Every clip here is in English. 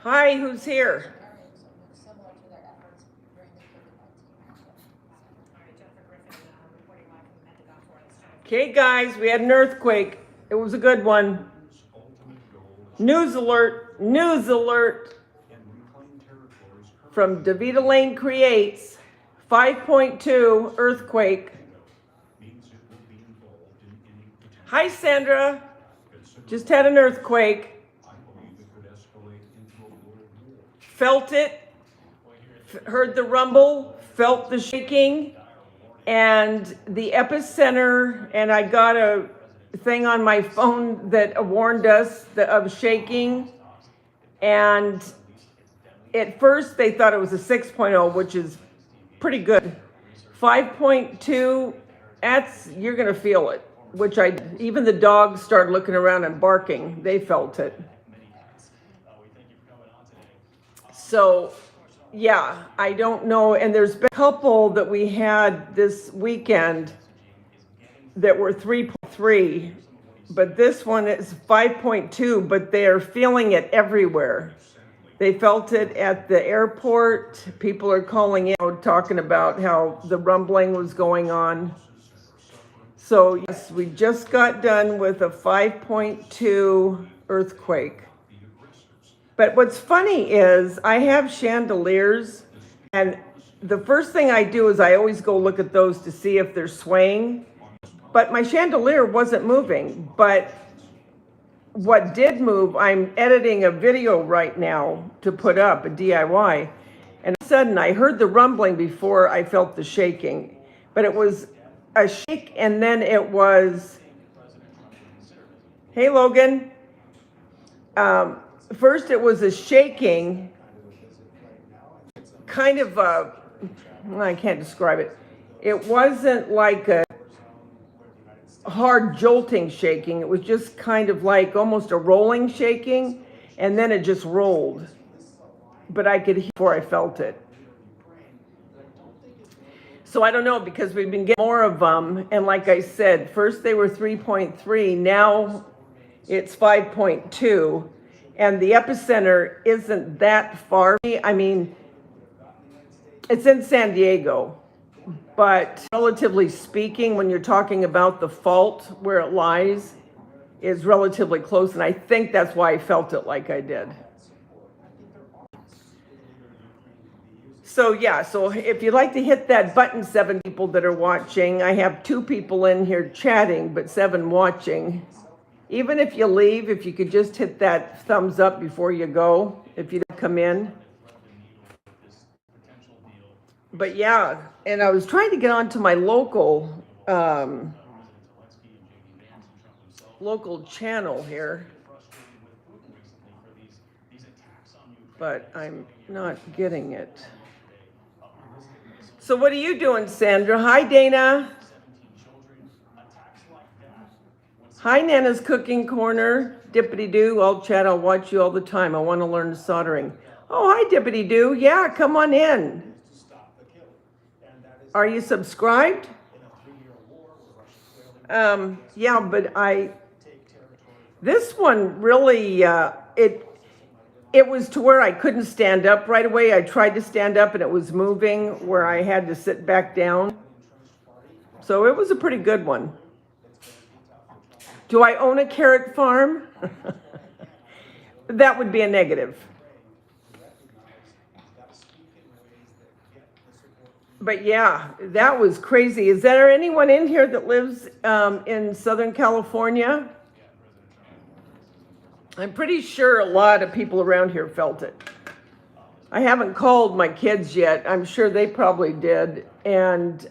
Hi, who's here? Okay, guys, we had an earthquake. It was a good one. News alert, news alert. From Daveda Lane Creates, 5.2 earthquake. Hi, Sandra. Just had an earthquake. Felt it, heard the rumble, felt the shaking, and the epicenter, and I got a thing on my phone that warned us of shaking. And at first they thought it was a 6.0, which is pretty good. 5.2, you're gonna feel it, which even the dogs started looking around and barking. They felt it. So, yeah, I don't know. And there's been a couple that we had this weekend that were 3.3, but this one is 5.2, but they're feeling it everywhere. They felt it at the airport. People are calling in, talking about how the rumbling was going on. So, yes, we just got done with a 5.2 earthquake. But what's funny is I have chandeliers, and the first thing I do is I always go look at those to see if they're swaying. But my chandelier wasn't moving. But what did move, I'm editing a video right now to put up, a DIY. And all of a sudden I heard the rumbling before I felt the shaking. But it was a shake, and then it was, hey Logan. First, it was a shaking, kind of I can't describe it. It wasn't like a hard jolting shaking. It was just kind of like almost a rolling shaking, and then it just rolled. But I could hear before I felt it. So I don't know, because we've been getting more of them. And like I said, first they were 3.3, now it's 5.2. And the epicenter isn't that far. I mean, it's in San Diego, but relatively speaking, when you're talking about the fault where it lies, is relatively close. And I think that's why I felt it like I did. So yeah, so if you'd like to hit that button, 7 people that are watching, I have 2 people in here chatting, but 7 watching. Even if you leave, if you could just hit that thumbs up before you go, if you don't come in. But yeah, and I was trying to get onto my local channel here, but I'm not getting it. So what are you doing, Sandra? Hi, Dana. Hi, Nana's Cooking Corner. Dippity-doo, I'll chat, I'll watch you all the time. I want to learn soldering. Oh, hi, Dippity-doo. Yeah, come on in. Are you subscribed? Yeah, but this one really, it was to where I couldn't stand up right away. I tried to stand up and it was moving where I had to sit back down. So it was a pretty good one. Do I own a carrot farm? That would be a negative. But yeah, that was crazy. Is there anyone in here that lives in Southern California? I'm pretty sure a lot of people around here felt it. I haven't called my kids yet. I'm sure they probably did. And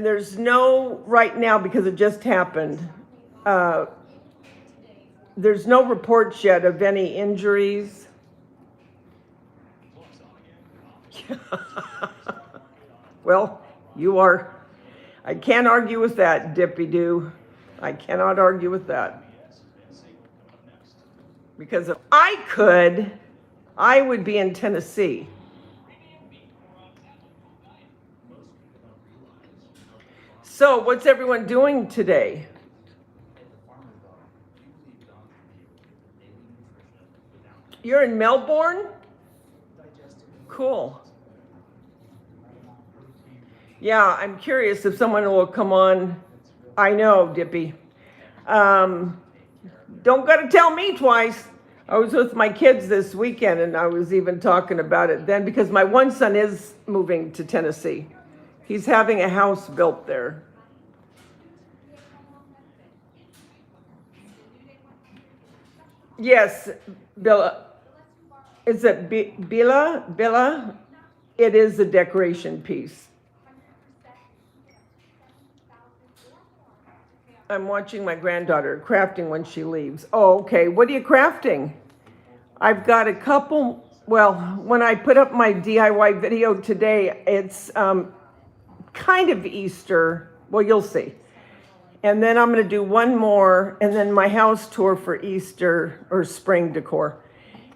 there's no, right now, because it just happened, there's no reports yet of any injuries. Well, I can't argue with that, Dippy-doo. I cannot argue with that. Because if I could, I would be in Tennessee. So, what's everyone doing today? You're in Melbourne? Cool. Yeah, I'm curious if someone will come on. I know, Dippy. Don't gotta tell me twice. I was with my kids this weekend and I was even talking about it then because my one son is moving to Tennessee. He's having a house built there. Yes, Billa. Is it Billa? Billa? It is a decoration piece. I'm watching my granddaughter crafting when she leaves. Oh, okay. What are you crafting? I've got a couple. Well, when I put up my DIY video today, it's kind of Easter. Well, you'll see. And then I'm going to do one more, and then my house tour for Easter or spring decor.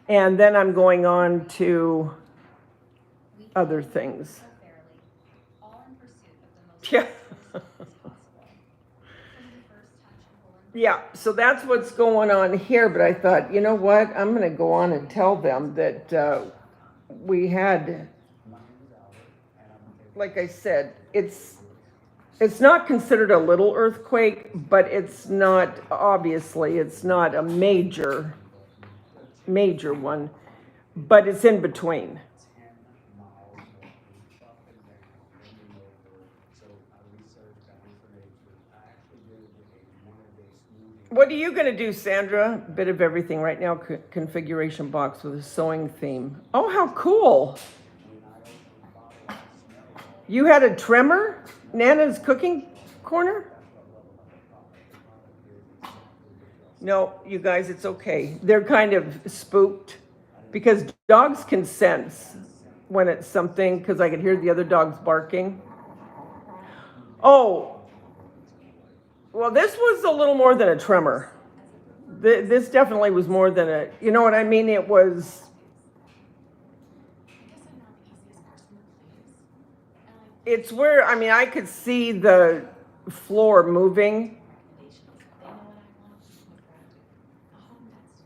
And then I'm going on to other things. Yeah. Yeah, so that's what's going on here. But I thought, you know what? I'm going to go on and tell them that we had, like I said, it's not considered a little earthquake, but it's not, obviously, it's not a major one, but it's in between. What are you going to do, Sandra? Bit of everything right now, configuration box with a sewing theme. Oh, how cool. You had a tremor? Nana's cooking corner? No, you guys, it's okay. They're kind of spooked because dogs can sense when it's something, because I could hear the other dogs barking. Oh, well, this was a little more than a tremor. This definitely was more than a, you know what I mean? It was, it's where, I mean, I could see the floor moving.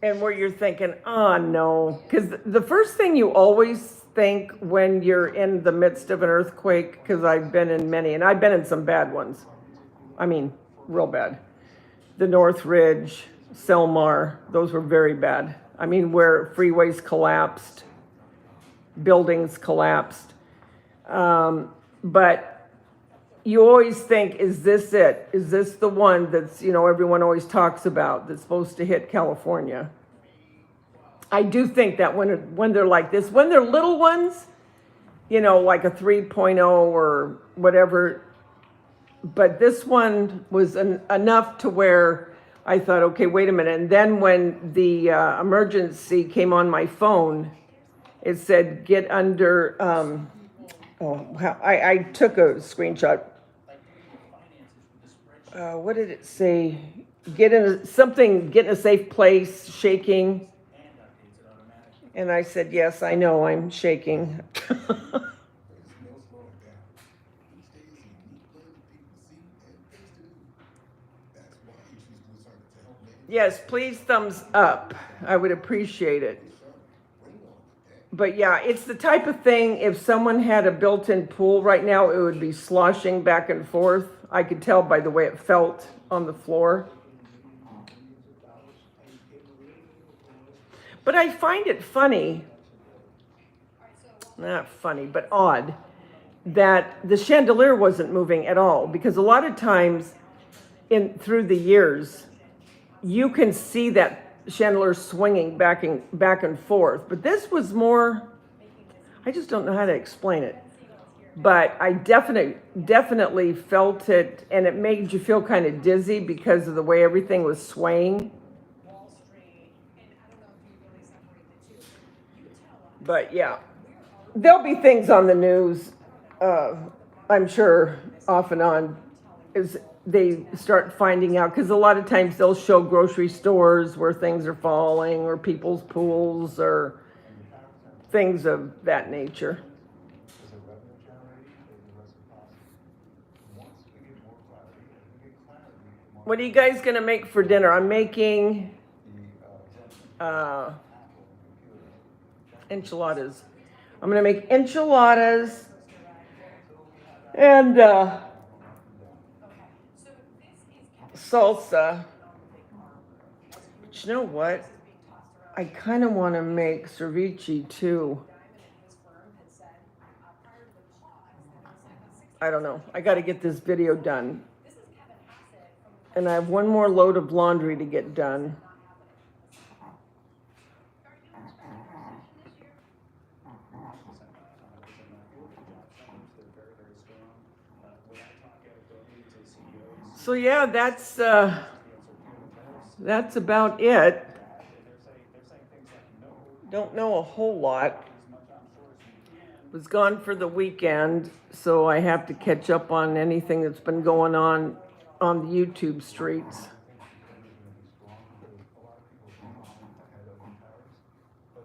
And where you're thinking, oh no. Because the first thing you always think when you're in the midst of an earthquake, because I've been in many, and I've been in some bad ones. I mean, real bad. The Northridge, Selmar, those were very bad. I mean, where freeways collapsed, buildings collapsed. But you always think, is this it? Is this the one that's, you know, everyone always talks about that's supposed to hit California? I do think that when they're like this, when they're little ones, you know, like a 3.0 or whatever, but this one was enough to where I thought, okay, wait a minute. And then when the emergency came on my phone, it said, get under, I took a screenshot. What did it say? Get in a safe place, shaking. And I said, yes, I know, I'm shaking. Yes, please thumbs up. I would appreciate it. But yeah, it's the type of thing, if someone had a built-in pool right now, it would be sloshing back and forth. I could tell by the way it felt on the floor. But I find it funny, not funny, but odd, that the chandelier wasn't moving at all. Because a lot of times through the years, you can see that chandelier swinging back and forth. But this was more, I just don't know how to explain it. But I definitely felt it, and it made you feel kind of dizzy because of the way everything was swaying. But yeah, there'll be things on the news, I'm sure, off and on, as they start finding out, because a lot of times they'll show grocery stores where things are falling, or people's pools, or things of that nature. What are you guys gonna make for dinner? I'm making enchiladas. I'm gonna make enchiladas and salsa. But you know what? I kind of want to make ceviche too. I don't know. I got to get this video done. And I have one more load of laundry to get done. So yeah, that's about it. Don't know a whole lot. Was gone for the weekend, so I have to catch up on anything that's been going on the YouTube streets.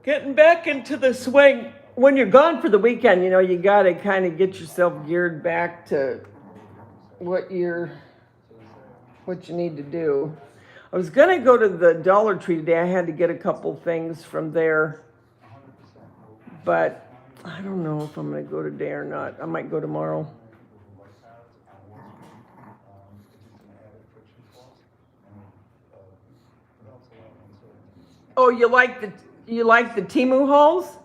Getting back into the swing. When you're gone for the weekend, you know, you got to kind of get yourself geared back to what you need to do. I was going to go to the Dollar Tree today. I had to get a couple things from there. But I don't know if I'm going to go today or not. I might go tomorrow. Oh, you like the Temu hauls?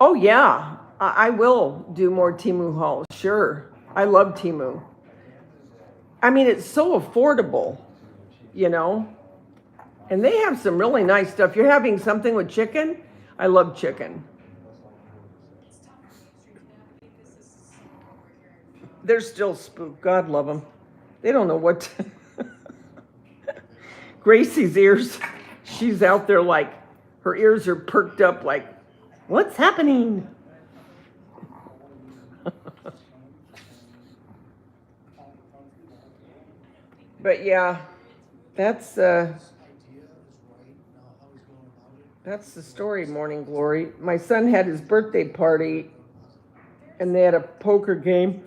Oh yeah, I will do more Temu hauls. Sure, I love Temu. I mean, it's so affordable, you know. And they have some really nice stuff. You're having something with chicken? I love chicken. They're still spooked. God love them. They don't know what to... Gracie's ears, she's out there like, her ears are perked up like, what's happening? But yeah, that's the story, Morning Glory. My son had his birthday party and they had a poker game.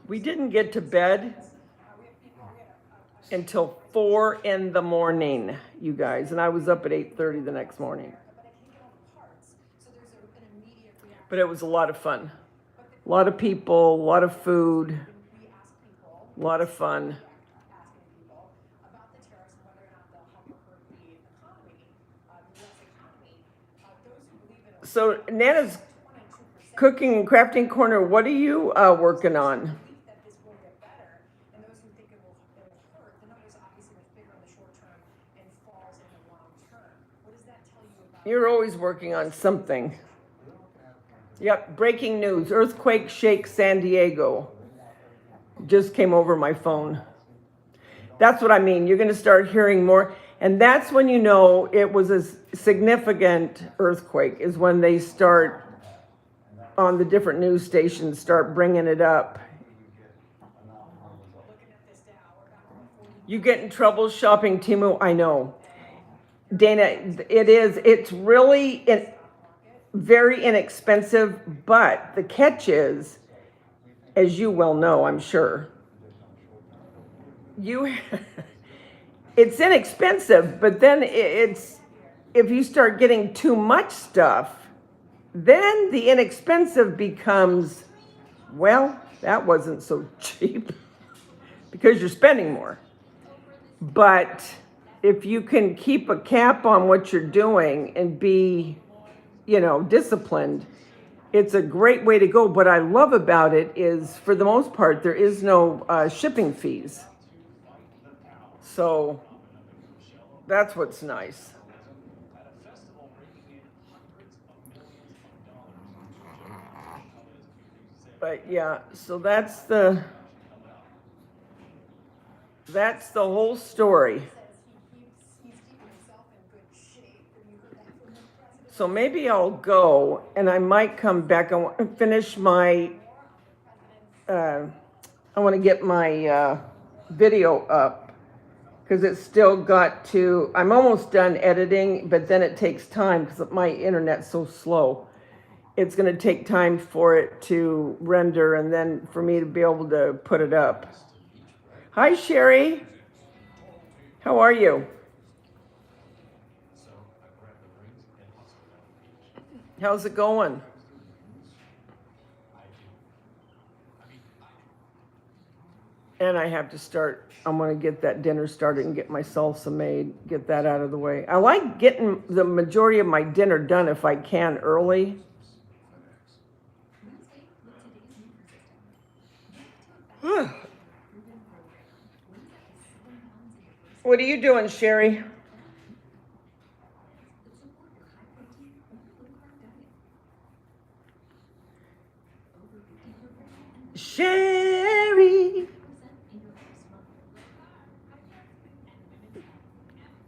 We didn't get to bed until 4 a.m, you guys, and I was up at 8:30 the next morning. But it was a lot of fun. A lot of people, a lot of food, a lot of fun. So Nana's cooking and crafting corner, what are you working on? You're always working on something. Yep, breaking news. Earthquake shakes San Diego. Just came over my phone. That's what I mean. You're going to start hearing more. And that's when you know it was a significant earthquake, is when they start on the different news stations, start bringing it up. You get in trouble shopping Temu? I know. Dana, it's really very inexpensive, but the catch is, as you well know, I'm sure, it's inexpensive, but then if you start getting too much stuff, then the inexpensive becomes, well, that wasn't so cheap because you're spending more. But if you can keep a cap on what you're doing and be, disciplined, it's a great way to go. What I love about it is, for the most part, there is no shipping fees. So that's what's nice. But yeah, so that's the whole story. So maybe I'll go and I might come back. I want to finish I want to get my video up because it's still I'm almost done editing, but then it takes time because my internet's so slow. It's going to take time for it to render and then for me to be able to put it up. Hi, Sherry. How are you? How's it going? And I have to start, I'm going to get that dinner started and get my salsa made, get that out of the way. I like getting the majority of my dinner done if I can early. What are you doing, Sherry? Sherry.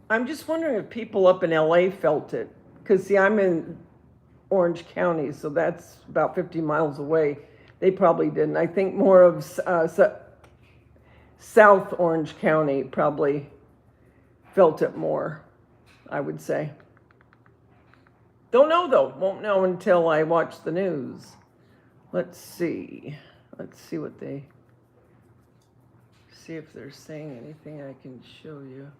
I'm just wondering if people up in LA felt it. Because, see, I'm in Orange County, so that's about 50 miles away. They probably didn't. I think more of South Orange County probably felt it more, I would say. Don't know, though. Won't know until I watch the news. Let's see. Let's see what they... See if they're saying anything I can show you.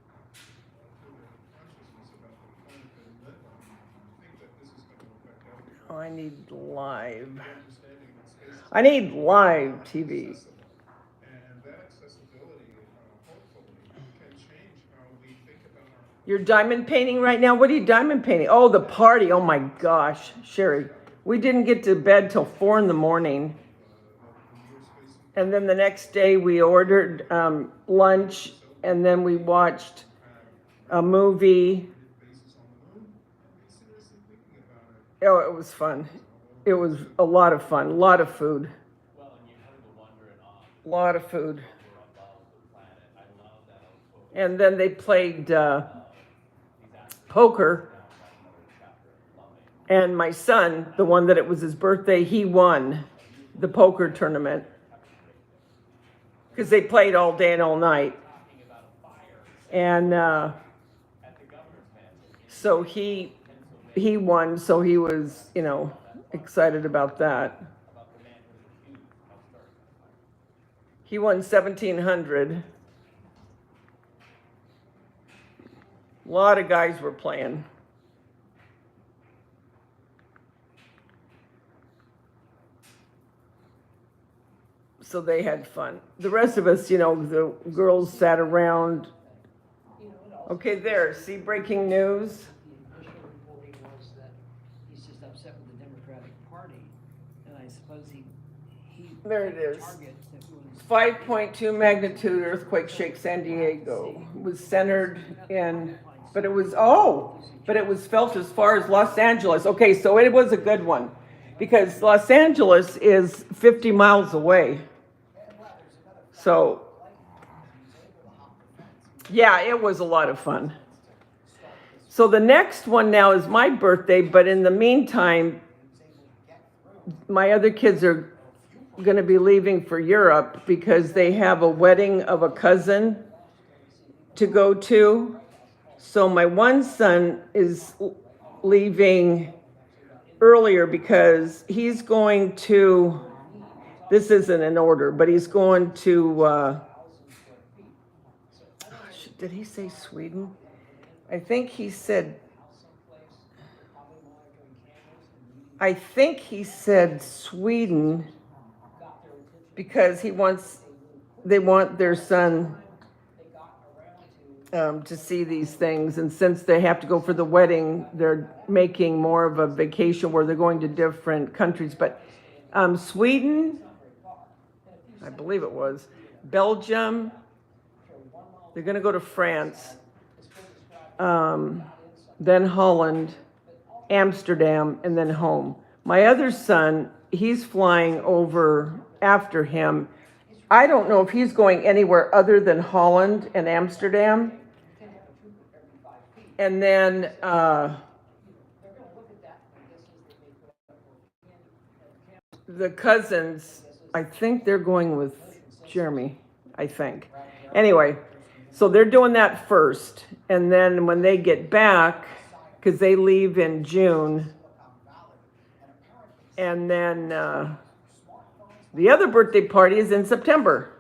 Oh, I need live. I need live TV. You're diamond painting right now? What are you diamond painting? Oh, the party. Oh my gosh, Sherry. We didn't get to bed till 4 in the morning. And then the next day we ordered lunch, and then we watched a movie. Oh, it was fun. It was a lot of fun, a lot of food. A lot of food. And then they played poker. And my son, the one that it was his birthday, he won the poker tournament. Because they played all day and all night. And so he won, so he was, excited about that. He won 1,700. A lot of guys were playing. So they had fun. The rest of us, the girls sat around. Okay, there, see breaking news? The official reporting was that he's just upset with the Democratic Party, and I suppose he there it is. target that was 5.2 magnitude earthquake shakes San Diego. It was centered in, but it was felt as far as Los Angeles. Okay, so it was a good one because Los Angeles is 50 miles away. So, yeah, it was a lot of fun. So the next one now is my birthday, but in the meantime, my other kids are going to be leaving for Europe because they have a wedding of a cousin to go to. So my one son is leaving earlier because he's going to, this isn't in order, but he's going to, did he say Sweden? I think he said Sweden because they want their son to see these things. And since they have to go for the wedding, they're making more of a vacation where they're going to different countries. But Sweden, I believe it was, Belgium, they're going to go to France, then Holland, Amsterdam, and then home. My other son, he's flying over after him. I don't know if he's going anywhere other than Holland and Amsterdam. And then the cousins, I think they're going with Jeremy, I think. Anyway, so they're doing that first. And then when they get back, because they leave in June, and then the other birthday party is in September.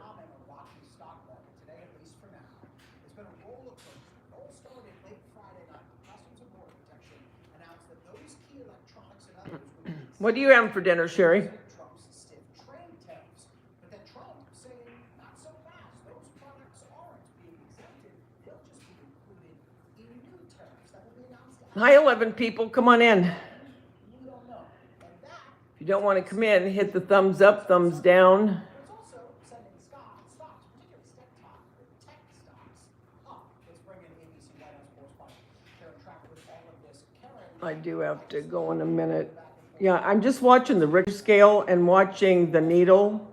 What do you have for dinner, Sherry? Trump's stiff trade tariffs. But then Trump saying, not so fast. Those products aren't being exempted. They'll just be included in new tariffs that will be announced. Hi, 11 people. Come on in. We don't know. And that If you don't want to come in, hit the thumbs up, thumbs down. it's also sending stocks, particularly tech stocks, up. Let's bring in ABC White House correspondent Karen Trapp with all of this. Karen, I do have to go in a minute. Yeah, I'm just watching the Richter scale and watching the needle.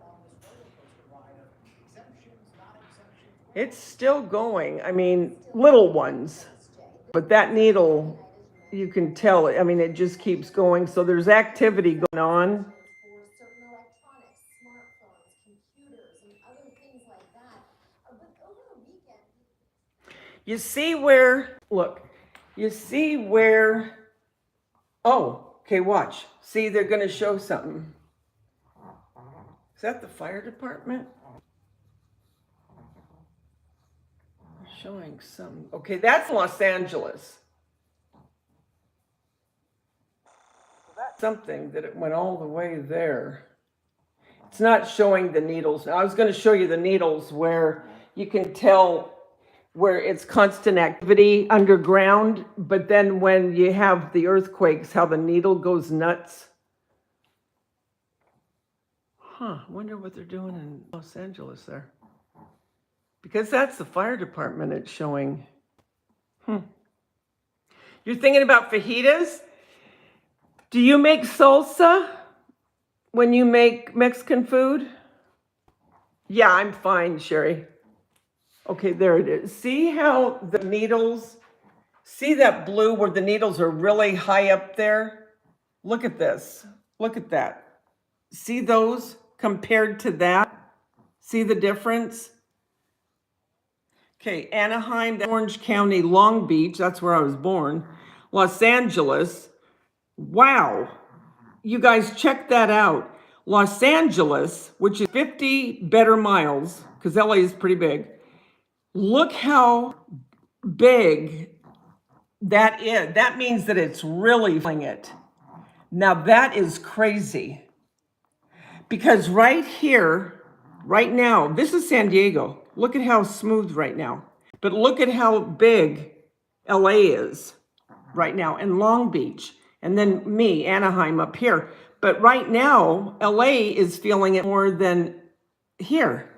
It's still going. I mean, little ones. But that needle, you can tell, I mean, it just keeps going. So there's activity going on. For certain electronics, smartphones, computers, and other things like that. But over the weekend, You see where, look, you see where, oh, okay, watch. See, they're going to show something. Is that the fire department? Showing some. Okay, that's Los Angeles. That's something that it went all the way there. It's not showing the needles. I was going to show you the needles where you can tell where it's constant activity underground, but then when you have the earthquakes, how the needle goes nuts. Huh, I wonder what they're doing in Los Angeles there. Because that's the fire department it's showing. You're thinking about fajitas? Do you make salsa when you make Mexican food? Yeah, I'm fine, Sherry. Okay, there it is. See how the needles, see that blue where the needles are really high up there? Look at this. Look at that. See those compared to that? See the difference? Okay, Anaheim, Orange County, Long Beach, that's where I was born. Los Angeles, wow. You guys check that out. Los Angeles, which is 50 better miles, because LA is pretty big. Look how big that is. That means that it's really feeling it. Now that is crazy. Because right here, right now, this is San Diego. Look at how smooth right now. But look at how big LA is right now, and Long Beach. And then me, Anaheim up here. But right now, LA is feeling it more than here.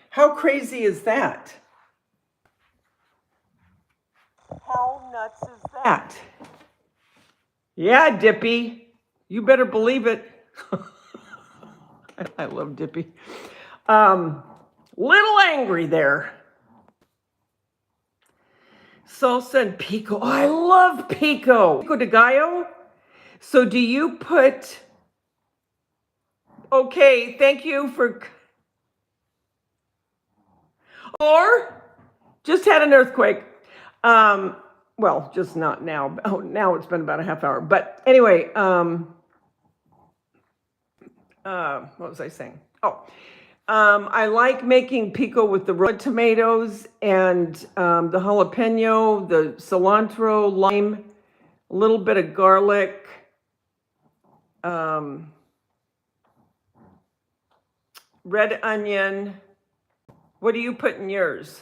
How crazy is that? How nuts is that? Yeah, Dippy. You better believe it. I love Dippy. Little angry there. Salsa and pico. Oh, I love pico. Pico de gallo. So do you put... Okay, thank you for... Or just had an earthquake. Well, just not now. Oh, now it's been about a half hour. But anyway, what was I saying? I like making pico with the red tomatoes and the jalapeno, the cilantro, lime, a little bit of garlic, red onion. What do you put in yours?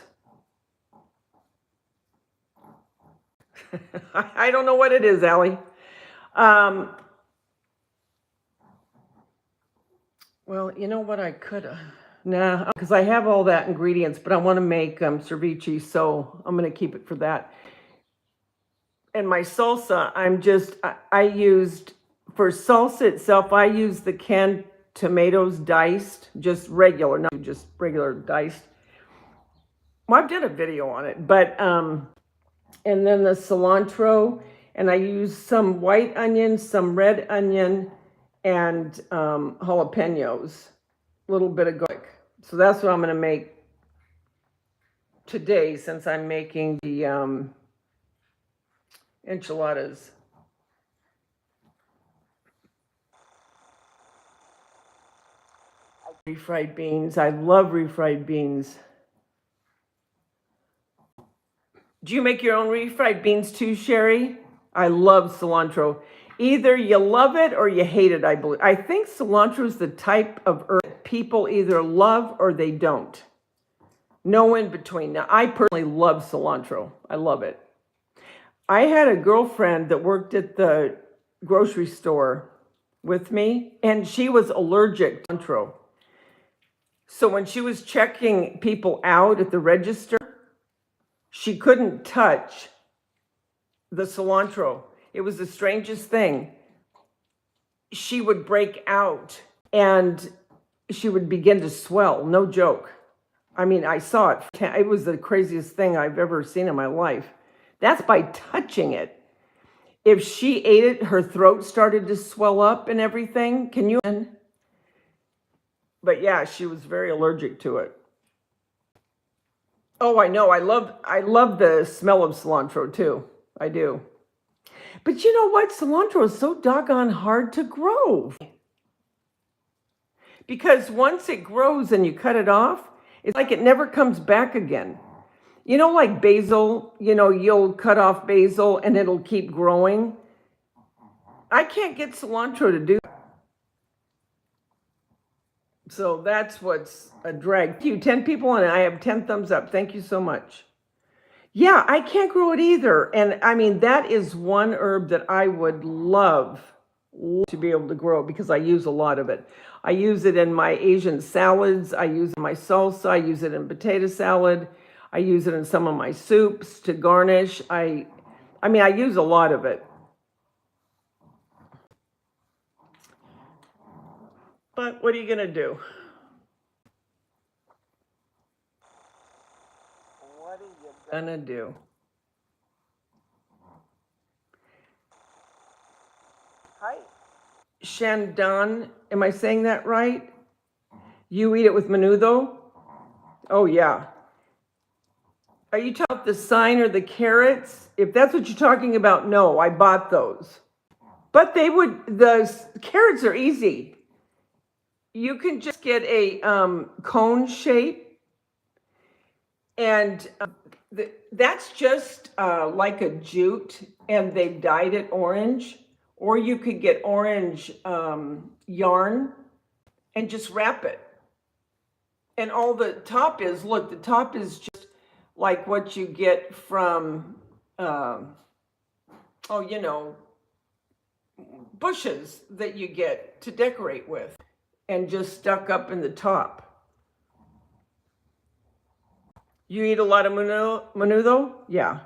I don't know what it is, Allie. Well, you know what I could have? Nah, because I have all that ingredients, but I want to make ceviche, so I'm going to keep it for that. And my salsa, I used, for salsa itself, I used the canned tomatoes diced, just regular, not just regular diced. Well, I did a video on it, but, and then the cilantro, and I used some white onion, some red onion, and jalapenos, a little bit of garlic. So that's what I'm going to make today, since I'm making the enchiladas. Refried beans. I love refried beans. Do you make your own refried beans too, Sherry? I love cilantro. Either you love it or you hate it, I believe. I think cilantro is the type of herb that people either love or they don't. No in between. Now, I personally love cilantro. I love it. I had a girlfriend that worked at the grocery store with me, and she was allergic to cilantro. So when she was checking people out at the register, she couldn't touch the cilantro. It was the strangest thing. She would break out and she would begin to swell. No joke. I mean, I saw it. It was the craziest thing I've ever seen in my life. That's by touching it. If she ate it, her throat started to swell up and everything. Can you? But yeah, she was very allergic to it. Oh, I know. I love the smell of cilantro too. I do. But you know what? Cilantro is so doggone hard to grow. Because once it grows and you cut it off, it's like it never comes back again. You know, like basil, you'll cut off basil and it'll keep growing. I can't get cilantro to do that. So that's what's a drag. Thank you, 10 people, and I have 10 thumbs up. Thank you so much. Yeah, I can't grow it either. And I mean, that is one herb that I would love to be able to grow because I use a lot of it. I use it in my Asian salads. I use it in my salsa. I use it in potato salad. I use it in some of my soups to garnish. I mean, I use a lot of it. But what are you going to do? What are you going to do? Hi. Shandon, am I saying that right? You eat it with menudo? Oh, yeah. Are you talking about the sign or the carrots? If that's what you're talking about, no, I bought those. But the carrots are easy. You can just get a cone shape, and that's just like a jute, and they've dyed it orange. Or you could get orange yarn and just wrap it. And all the top is just like what you get from, bushes that you get to decorate with. And just stuck up in the top. You eat a lot of menudo? Yeah.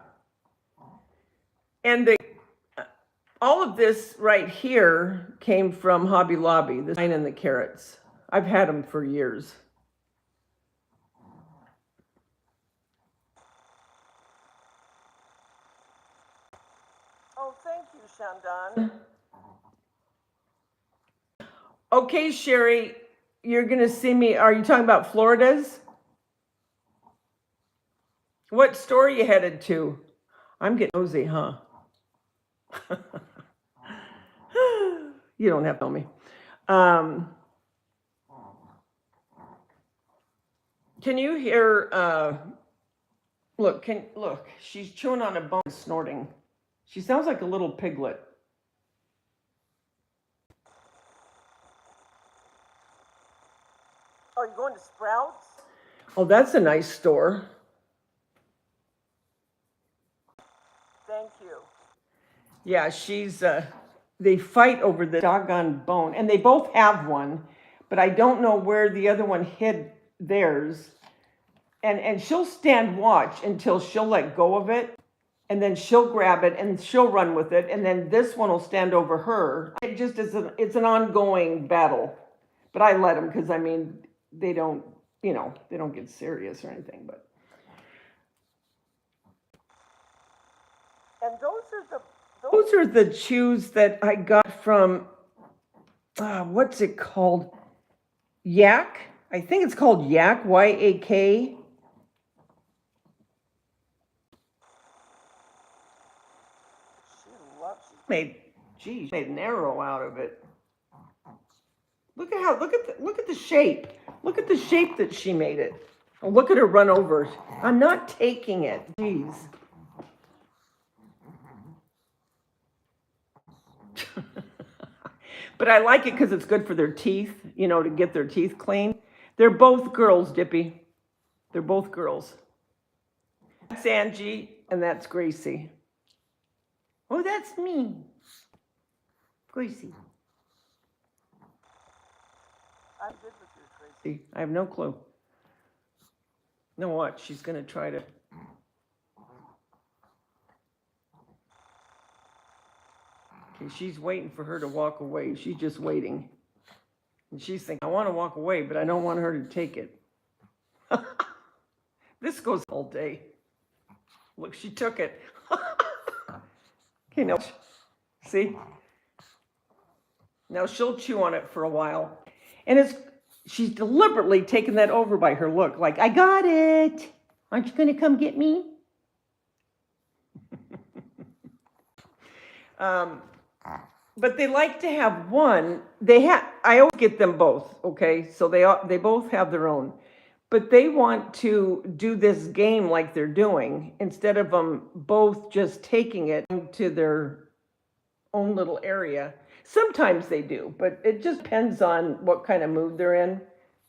And all of this right here came from Hobby Lobby, the sign and the carrots. I've had them for years. Oh, thank you, Shandon. Okay, Sherry, you're going to see me. Are you talking about Florida's? What store are you headed to? I'm getting nosy, huh? You don't have to tell me. Can you hear, look, she's chewing on a bone and snorting. She sounds like a little piglet. Oh, you going to Sprouts? Oh, that's a nice store. Thank you. Yeah, they fight over the doggone bone, and they both have one, but I don't know where the other one hid theirs. And she'll stand watch until she'll let go of it, and then she'll grab it and she'll run with it, and then this one will stand over her. It just is it's an ongoing battle. But I let them because, I mean, they don't get serious or anything, but. And those are the chews that I got from, what's it called? Yak? I think it's called Yak, Y-A-K. She made an arrow out of it. Look at the shape. Look at the shape that she made it. Oh, look at her run over. I'm not taking it. Jeez. But I like it because it's good for their teeth, you know, to get their teeth clean. They're both girls, Dippy. They're both girls. That's Angie, and that's Gracie. Oh, that's me. Gracie. I'm good with your Gracie. I have no clue. Now what? She's going to try to... Okay, she's waiting for her to walk away. She's just waiting. And she's thinking, I want to walk away, but I don't want her to take it. This goes all day. Look, she took it. Okay, now, see? Now she'll chew on it for a while. And she's deliberately taken that over by her look. Like, I got it. Aren't you going to come get me? But they like to have one. I always get them both, okay? So they both have their own. But they want to do this game like they're doing, instead of them both just taking it to their own little area. Sometimes they do, but it just depends on what kind of mood they're in.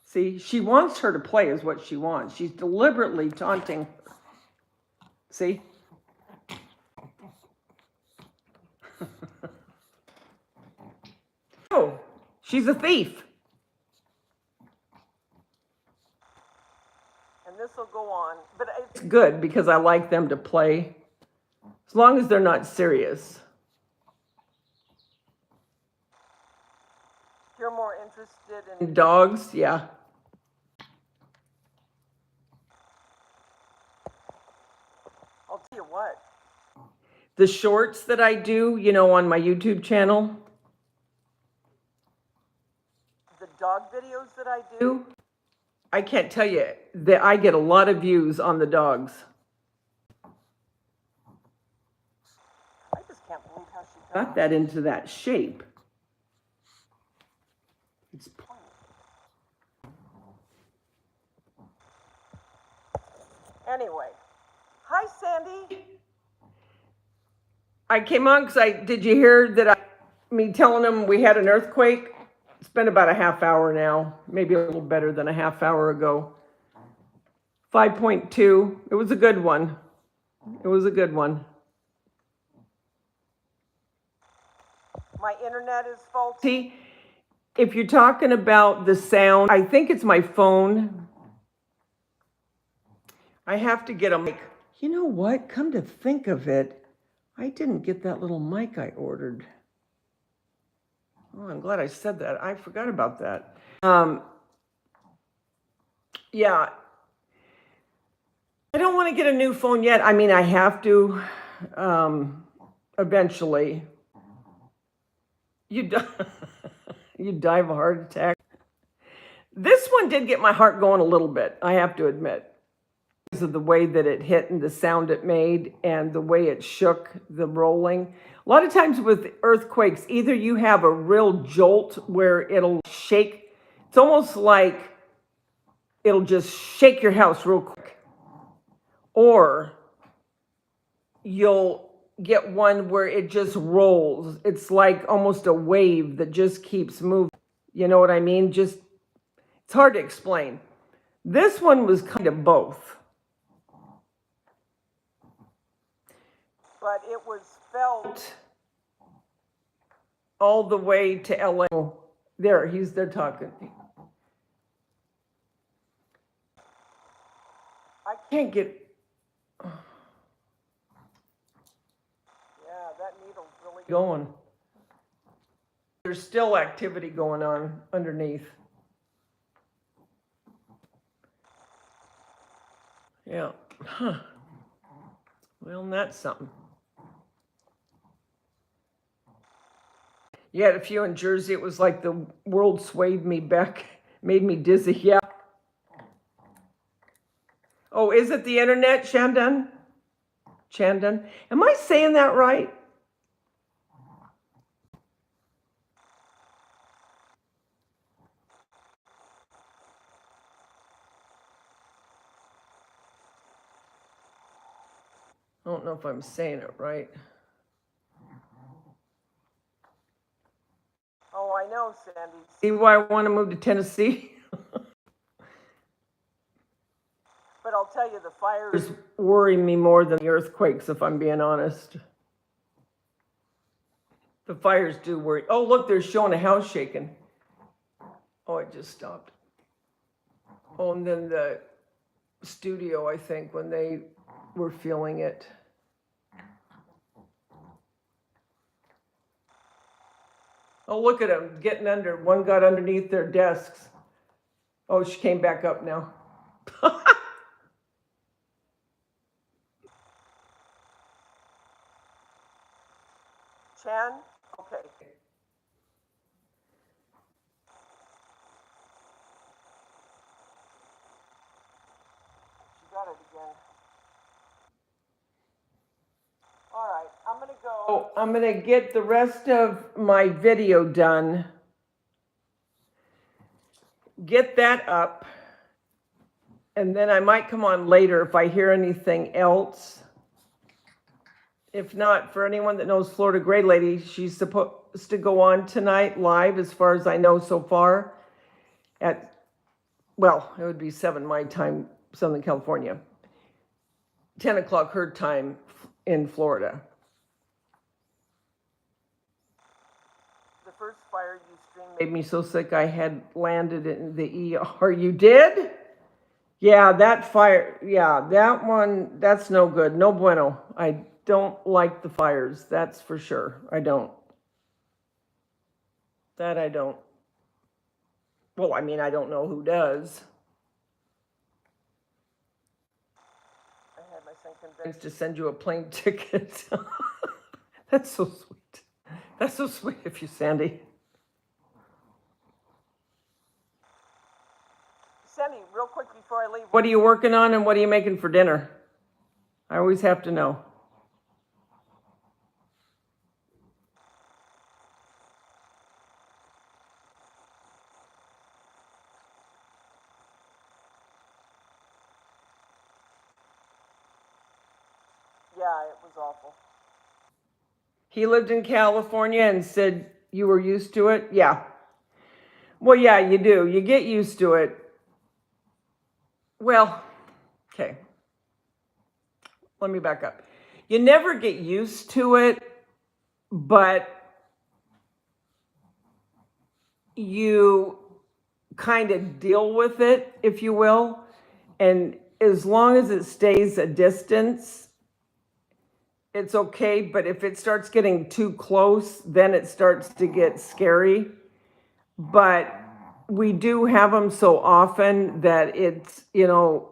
See, she wants her to play is what she wants. She's deliberately taunting her. See? Oh, she's a thief. And this will go on, but it's good because I like them to play, as long as they're not serious. You're more interested in dogs, yeah. I'll tell you what. The shorts that I do, you know, on my YouTube channel, the dog videos that I do, I can't tell you that I get a lot of views on the dogs. I just can't believe how she got that into that shape. It's anyway. Hi, Sandy. I came on because did you hear that me telling them we had an earthquake? It's been about a half hour now, maybe a little better than a half hour ago. 5.2. It was a good one. It was a good one. My internet is faulty. If you're talking about the sound, I think it's my phone. I have to get a mic. You know what? Come to think of it, I didn't get that little mic I ordered. Oh, I'm glad I said that. I forgot about that. Yeah. I don't want to get a new phone yet. I mean, I have to eventually. You die of a heart attack. This one did get my heart going a little bit, I have to admit. Because of the way that it hit and the sound it made and the way it shook, the rolling. A lot of times with earthquakes, either you have a real jolt where it'll shake. It's almost like it'll just shake your house real quick. Or you'll get one where it just rolls. It's like almost a wave that just keeps moving. You know what I mean? It's hard to explain. This one was kind of both. But it was felt all the way to LA. They're talking. I can't get. Yeah, that needle's really going. There's still activity going on underneath. Yeah. Huh. Well, that's something. You had a few in Jersey. It was like the world swayed me back, made me dizzy. Yeah. Oh, is it the internet, Shandon? Shandon? Am I saying that right? I don't know if I'm saying it right. Oh, I know, Sandy. See why I want to move to Tennessee? But I'll tell you, the fires worry me more than the earthquakes, if I'm being honest. The fires do worry. Oh, look, they're showing a house shaking. Oh, it just stopped. Oh, and then the studio, I think, when they were feeling it. Oh, look at them getting under. One got underneath their desks. Oh, she came back up now. Chan? Okay. She got it again. All right, I'm gonna go. I'm gonna get the rest of my video done. Get that up. And then I might come on later if I hear anything else. If not, for anyone that knows Florida Gray Lady, she's supposed to go on tonight live, as far as I know so far, at, well, it would be 7 my time, Southern California. 10 o'clock her time in Florida. The first fire you streamed made me so sick I had landed in the ER. You did? Yeah, that fire, yeah, that one, that's no good. No bueno. I don't like the fires, that's for sure. I don't. That I don't. Well, I mean, I don't know who does. I had my son convinced to send you a plane ticket. That's so sweet. That's so sweet of you, Sandy. Sandy, real quick before I leave, what are you working on and what are you making for dinner? I always have to know. Yeah, it was awful. He lived in California and said you were used to it? Yeah. Well, yeah, you do. You get used to it. Well, okay. Let me back up. You never get used to it, but you kind of deal with it, if you will. And as long as it stays a distance, it's okay. But if it starts getting too close, then it starts to get scary. But we do have them so often that it's, you know,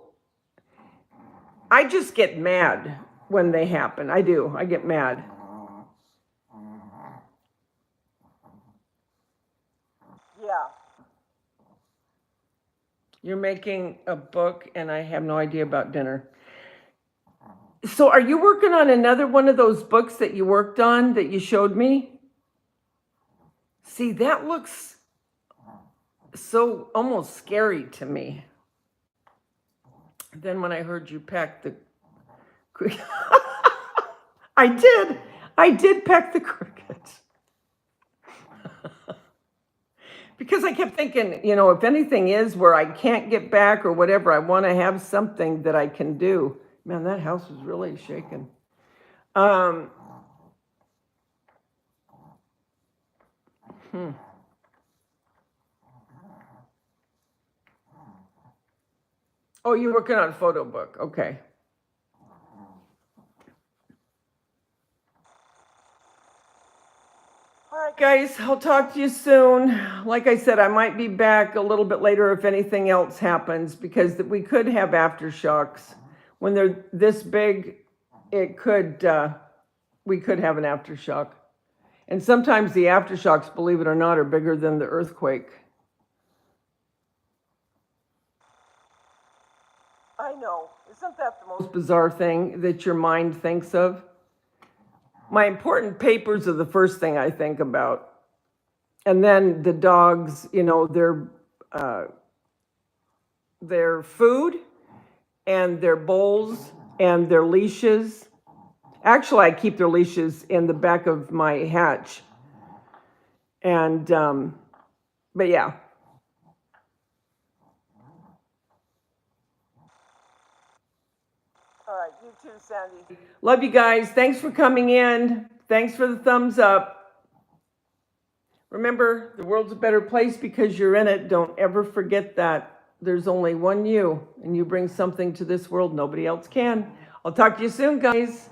I just get mad when they happen. I do. I get mad. Yeah. You're making a book and I have no idea about dinner. So are you working on another one of those books that you worked on that you showed me? See, that looks so almost scary to me. Then when I heard you pack the I did pack the cricket. Because I kept thinking, you know, if anything is where I can't get back or whatever, I want to have something that I can do. Man, that house was really shaking. Oh, you're working on a photo book. Okay. All right, guys, I'll talk to you soon. Like I said, I might be back a little bit later if anything else happens, because we could have aftershocks. When they're this big, it could, we could have an aftershock. And sometimes the aftershocks, believe it or not, are bigger than the earthquake. I know. Isn't that the most bizarre thing that your mind thinks of? My important papers are the first thing I think about. And then the dogs, you know, their food and their bowls and their leashes. Actually, I keep their leashes in the back of my hatch. And But yeah. All right, you too, Sandy. Love you guys. Thanks for coming in. Thanks for the thumbs up. Remember, the world's a better place because you're in it. Don't ever forget that. There's only one you, and you bring something to this world nobody else can. I'll talk to you soon, guys.